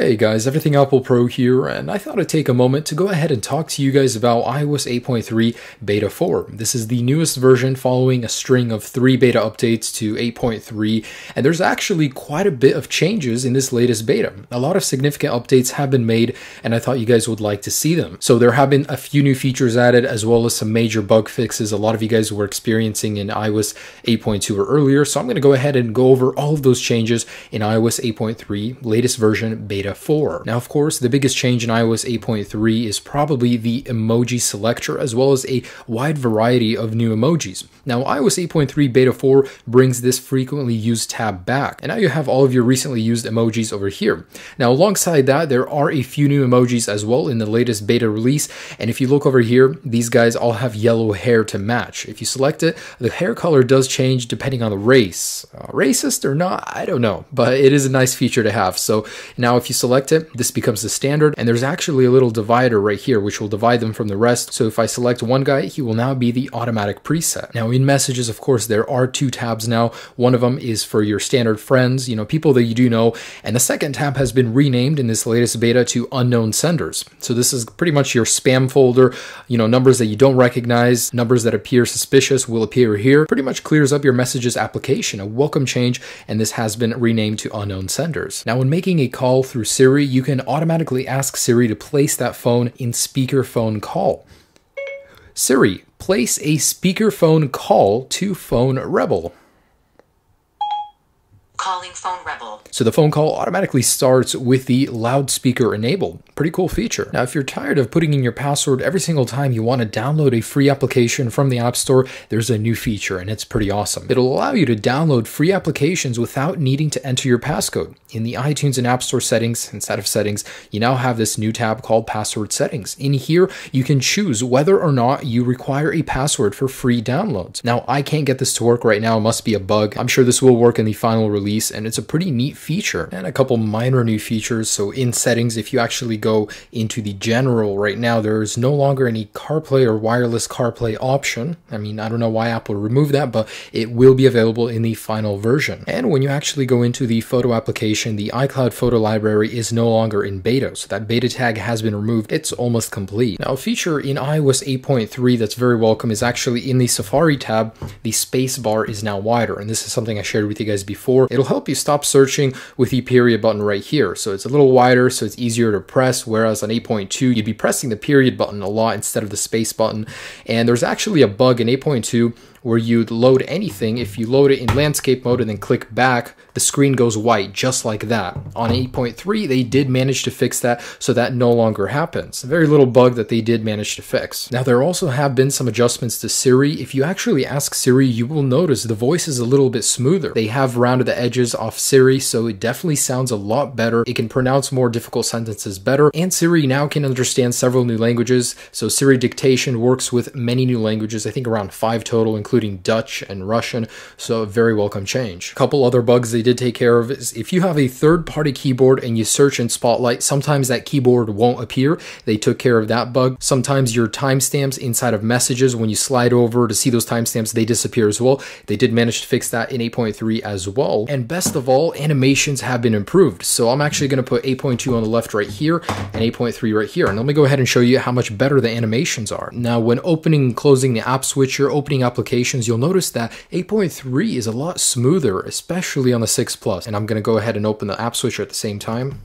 Hey guys, Everything Apple Pro here, and I thought I'd take a moment to go ahead and talk to you guys about iOS 8.3 Beta 4. This is the newest version following a string of 3 beta updates to 8.3, and there's actually quite a bit of changes in this latest beta. A lot of significant updates have been made, and I thought you guys would like to see them. So there have been a few new features added, as well as some major bug fixes a lot of you guys were experiencing in iOS 8.2 or earlier. So I'm going to go ahead and go over all of those changes in iOS 8.3, latest version Beta 4. Now, of course, the biggest change in iOS 8.3 is probably the emoji selector, as well as a wide variety of new emojis. Now, iOS 8.3 Beta 4 brings this frequently used tab back, and now you have all of your recently used emojis over here. Now, alongside that, there are a few new emojis as well in the latest beta release, and if you look over here, these guys all have yellow hair to match. If you select it, the hair color does change depending on the race. Racist or not, I don't know, but it is a nice feature to have. So now if you select it, this becomes the standard, and there's actually a little divider right here which will divide them from the rest. So if I select one guy, he will now be the automatic preset. Now in messages, of course, there are 2 tabs now. One of them is for your standard friends, people that you do know, and the second tab has been renamed in this latest beta to unknown senders. So this is pretty much your spam folder. Numbers that you don't recognize, numbers that appear suspicious will appear here. Pretty much clears up your messages application, a welcome change, and this has been renamed to unknown senders. Now when making a call through Siri, you can automatically ask Siri to place that phone in speakerphone call. Siri, place a speakerphone call to Phone Rebel. Calling Phone Rebel. So the phone call automatically starts with the loudspeaker enabled. Pretty cool feature. Now, if you're tired of putting in your password every single time you want to download a free application from the App Store, there's a new feature, and it's pretty awesome. It'll allow you to download free applications without needing to enter your passcode. In the iTunes and App Store settings, instead of settings, you now have this new tab called Password Settings. In here, you can choose whether or not you require a password for free downloads. Now, I can't get this to work right now. It must be a bug. I'm sure this will work in the final release, and it's a pretty neat feature. And a couple minor new features. So in settings, if you actually go into the general right now, there is no longer any CarPlay or wireless CarPlay option. I don't know why Apple removed that, but it will be available in the final version. And when you actually go into the photo application, the iCloud photo library is no longer in beta. So that beta tag has been removed. It's almost complete. Now, a feature in iOS 8.3 that's very welcome is actually in the Safari tab, the space bar is now wider. And this is something I shared with you guys before. It'll help you stop searching with the period button right here. So it's a little wider, so it's easier to press, whereas on 8.2, you'd be pressing the period button a lot instead of the space button. And there's actually a bug in 8.2 where you'd load anything. If you load it in landscape mode and then click back, the screen goes white, just like that. On 8.3, they did manage to fix that, so that no longer happens. A very little bug that they did manage to fix. Now, there also have been some adjustments to Siri. If you actually ask Siri, you will notice the voice is a little bit smoother. They have rounded the edges off Siri, so it definitely sounds a lot better. It can pronounce more difficult sentences better, and Siri now can understand several new languages. So Siri dictation works with many new languages, I think around 5 total, including Dutch and Russian, so a very welcome change. A couple other bugs they did take care of is if you have a third-party keyboard and you search in Spotlight, sometimes that keyboard won't appear. They took care of that bug. Sometimes your timestamps inside of messages, when you slide over to see those timestamps, they disappear as well. They did manage to fix that in 8.3 as well. And best of all, animations have been improved. So I'm actually going to put 8.2 on the left right here and 8.3 right here. And let me go ahead and show you how much better the animations are. Now, when opening and closing the app switcher, opening applications, you'll notice that 8.3 is a lot smoother, especially on the 6 Plus. And I'm going to go ahead and open the app switcher at the same time.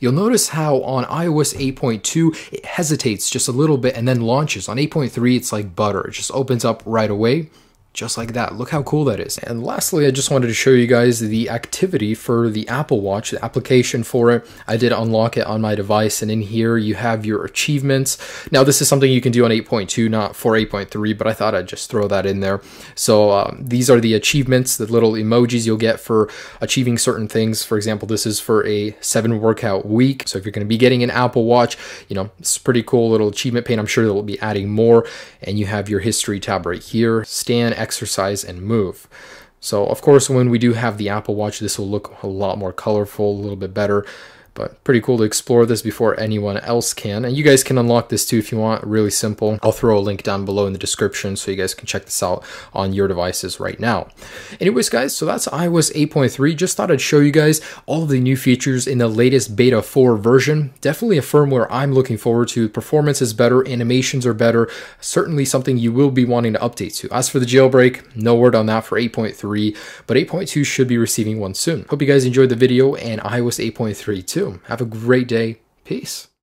You'll notice how on iOS 8.2, it hesitates just a little bit and then launches. On 8.3, it's like butter. It just opens up right away. Just like that. Look how cool that is. And lastly, I just wanted to show you guys the activity for the Apple Watch, the application for it. I did unlock it on my device, and in here you have your achievements. Now, this is something you can do on 8.2, not for 8.3, but I thought I'd just throw that in there. So these are the achievements, the little emojis you'll get for achieving certain things. For example, this is for a 7 workout week. So if you're going to be getting an Apple Watch, it's a pretty cool little achievement pane. I'm sure they'll be adding more. And you have your history tab right here, stand, exercise, and move. So of course, when we do have the Apple Watch, this will look a lot more colorful, a little bit better. But pretty cool to explore this before anyone else can. And you guys can unlock this too if you want. Really simple. I'll throw a link down below in the description so you guys can check this out on your devices right now. Anyways, guys, so that's iOS 8.3. Just thought I'd show you guys all of the new features in the latest beta 4 version. Definitely a firmware I'm looking forward to. Performance is better, animations are better. Certainly something you will be wanting to update to. As for the jailbreak, no word on that for 8.3, but 8.2 should be receiving one soon. Hope you guys enjoyed the video and iOS 8.3 too. Have a great day. Peace.